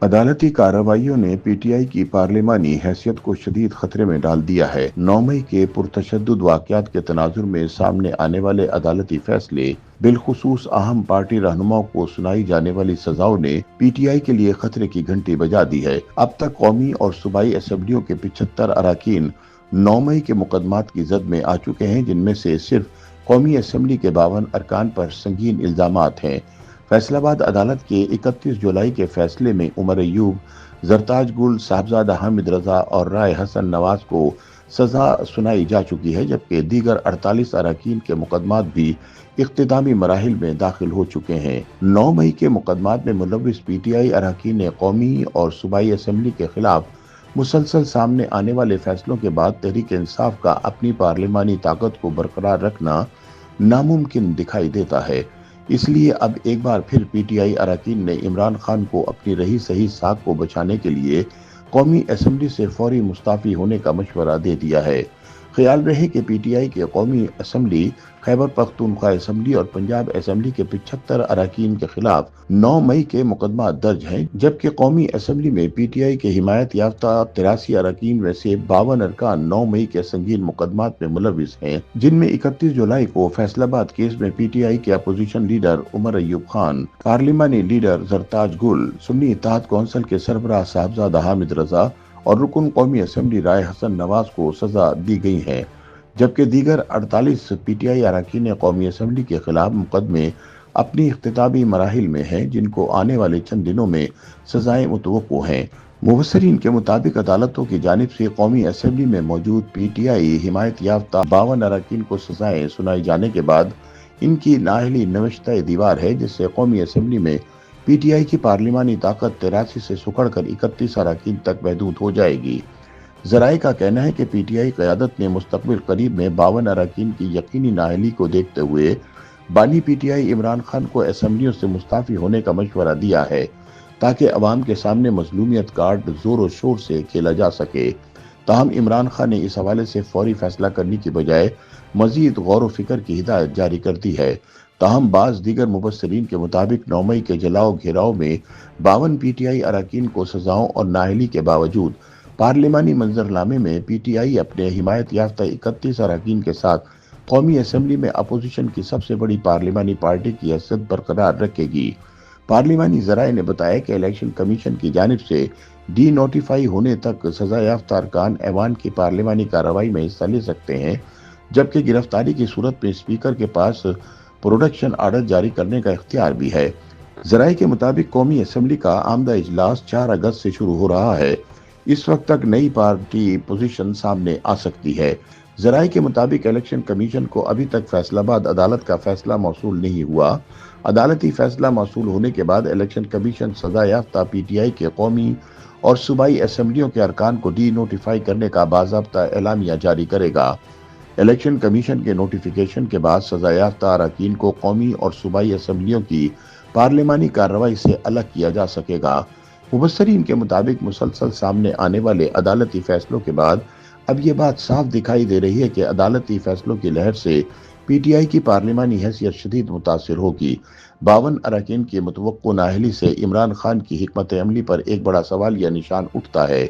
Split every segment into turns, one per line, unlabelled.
عدالتی کارروائیوں نے پی ٹی آئی کی پارلیمانی حیثیت کو شدید خطرے میں ڈال دیا ہے۔ 9 مئی کے پرتشدد واقعات کے تناظر میں سامنے آنے والے عدالتی فیصلے، بالخصوص اہم پارٹی رہنماؤں کو سنائی جانے والی سزاؤں نے پی ٹی آئی کے لیے خطرے کی گھنٹی بجا دی ہے۔ اب تک قومی اور صوبائی اسمبلیوں کے 75 اراکین 9 مئی کے مقدمات کی زد میں آ چکے ہیں، جن میں سے صرف قومی اسمبلی کے 52 ارکان پر سنگین الزامات ہیں۔ فیصل آباد عدالت کے 31 جولائی کے فیصلے میں عمر ایوب، زرتاج گل، صاحبزادہ حامد رضا اور رائے حسن نواز کو سزا سنائی جا چکی ہے، جبکہ دیگر 48 اراکین کے مقدمات بھی اختتامی مراحل میں داخل ہو چکے ہیں۔ 9 مئی کے مقدمات میں ملوث پی ٹی آئی اراکین نے قومی اور صوبائی اسمبلی کے خلاف مسلسل سامنے آنے والے فیصلوں کے بعد تحریک انصاف کا اپنی پارلیمانی طاقت کو برقرار رکھنا ناممکن دکھائی دیتا ہے۔ اس لیے اب ایک بار پھر پی ٹی آئی اراکین نے عمران خان کو اپنی رہی سہی ساکھ کو بچانے کے لیے قومی اسمبلی سے فوری مستعفی ہونے کا مشورہ دے دیا ہے۔ خیال رہے کہ پی ٹی آئی کے قومی اسمبلی، خیبر پختونخوا اسمبلی اور پنجاب اسمبلی کے 75 اراکین کے خلاف 9 مئی کے مقدمات درج ہیں، جبکہ قومی اسمبلی میں پی ٹی آئی کے حمایت یافتہ 83 اراکین میں سے 52 ارکان 9 مئی کے سنگین مقدمات میں ملوث ہیں، جن میں 31 جولائی کو فیصل آباد کیس میں پی ٹی آئی کے اپوزیشن لیڈر عمر ایوب خان، پارلیمانی لیڈر زرتاج گل، سنی اتحاد کونسل کے سربراہ صاحبزادہ حامد رضا اور رکن قومی اسمبلی رائے حسن نواز کو سزا دی گئی ہے، جبکہ دیگر 48 پی ٹی آئی اراکین قومی اسمبلی کے خلاف مقدمے اپنی اختتامی مراحل میں ہیں، جن کو آنے والے چند دنوں میں سزائیں متوقع ہیں۔ مبصرین کے مطابق عدالتوں کی جانب سے قومی اسمبلی میں موجود پی ٹی آئی حمایت یافتہ 52 اراکین کو سزائیں سنائی جانے کے بعد ان کی نااہلی نوشتہ دیوار ہے، جس سے قومی اسمبلی میں پی ٹی آئی کی پارلیمانی طاقت 83 سے سکڑ کر 31 اراکین تک محدود ہو جائے گی۔ ذرائع کا کہنا ہے کہ پی ٹی آئی قیادت نے مستقبل قریب میں 52 اراکین کی یقینی نااہلی کو دیکھتے ہوئے بانی P T I Imran Khan کو اسمبلیوں سے مستعفی ہونے کا مشورہ دیا ہے، تاکہ عوام کے سامنے مظلومیت کارڈ زور و شور سے کھیلا جا سکے۔ تاہم عمران خان نے اس حوالے سے فوری فیصلہ کرنے کی بجائے مزید غور و فکر کی ہدایت جاری کر دی ہے۔ تاہم بعض دیگر مبصرین کے مطابق 9 مئی کے جلاؤ گھیراؤ میں 52 پی ٹی آئی اراکین کو سزاؤں اور نااہلی کے باوجود پارلیمانی منظرنامے میں پی ٹی آئی اپنے حمایت یافتہ 31 اراکین کے ساتھ قومی اسمبلی میں اپوزیشن کی سب سے بڑی پارلیمانی پارٹی کی حیثیت برقرار رکھے گی۔ پارلیمانی ذرائع نے بتایا کہ الیکشن کمیشن کی جانب سے ڈی نوٹیفائی ہونے تک سزا یافتہ ارکان ایوان کی پارلیمانی کارروائی میں حصہ لے سکتے ہیں، جبکہ گرفتاری کی صورت میں اسپیکر کے پاس پروڈکشن آرڈر جاری کرنے کا اختیار بھی ہے۔ ذرائع کے مطابق قومی اسمبلی کا آمدہ اجلاس 4 اگست سے شروع ہو رہا ہے۔ اس وقت تک نئی پارٹی پوزیشن سامنے آ سکتی ہے۔ ذرائع کے مطابق الیکشن کمیشن کو ابھی تک فیصل آباد عدالت کا فیصلہ موصول نہیں ہوا۔ عدالتی فیصلہ موصول ہونے کے بعد الیکشن کمیشن سزا یافتہ پی ٹی آئی کے قومی اور صوبائی اسمبلیوں کے ارکان کو ڈی نوٹیفائی کرنے کا باضابطہ اعلامیہ جاری کرے گا۔ الیکشن کمیشن کے نوٹیفیکیشن کے بعد سزا یافتہ اراکین کو قومی اور صوبائی اسمبلیوں کی پارلیمانی کارروائی سے الگ کیا جا سکے گا۔ مبصرین کے مطابق مسلسل سامنے آنے والے عدالتی فیصلوں کے بعد اب یہ بات صاف دکھائی دے رہی ہے کہ عدالتی فیصلوں کی لہر سے پی ٹی آئی کی پارلیمانی حیثیت شدید متاثر ہوگی۔ 52 اراکین کی متوقع نااہلی سے عمران خان کی حکمت عملی پر ایک بڑا سوالیہ نشان اٹھتا ہے۔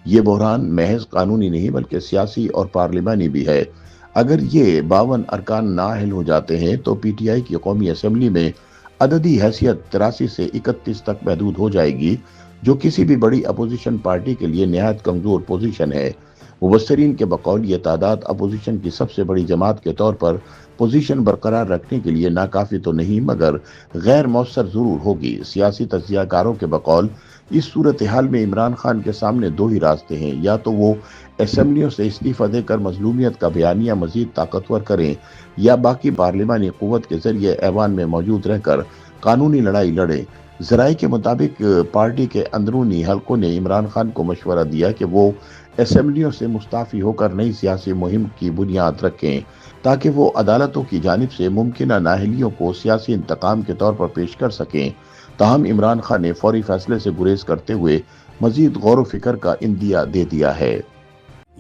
یہ بحران محض قانونی نہیں بلکہ سیاسی اور پارلیمانی بھی ہے۔ اگر یہ 52 ارکان نااہل ہو جاتے ہیں تو پی ٹی آئی کی قومی اسمبلی میں عددی حیثیت 83 سے 31 تک محدود ہو جائے گی، جو کسی بھی بڑی اپوزیشن پارٹی کے لیے نہایت کمزور پوزیشن ہے۔ مبصرین کے بقول یہ تعداد اپوزیشن کی سب سے بڑی جماعت کے طور پر پوزیشن برقرار رکھنے کے لیے ناکافی تو نہیں مگر غیر مؤثر ضرور ہوگی۔ سیاسی تجزیہ کاروں کے بقول اس صورتحال میں عمران خان کے سامنے دو ہی راستے ہیں، یا تو وہ اسمبلیوں سے استعفیٰ دے کر مظلومیت کا بیانیہ مزید طاقتور کریں یا باقی پارلیمانی قوت کے ذریعے ایوان میں موجود رہ کر قانونی لڑائی لڑیں۔ ذرائع کے مطابق پارٹی کے اندرونی حلقوں نے عمران خان کو مشورہ دیا کہ وہ اسمبلیوں سے مستعفی ہو کر نئی سیاسی مہم کی بنیاد رکھیں، تاکہ وہ عدالتوں کی جانب سے ممکنہ نااہلیوں کو سیاسی انتقام کے طور پر پیش کر سکیں۔ تاہم عمران خان نے فوری فیصلے سے گریز کرتے ہوئے مزید غور و فکر کا عندیہ دے دیا ہے۔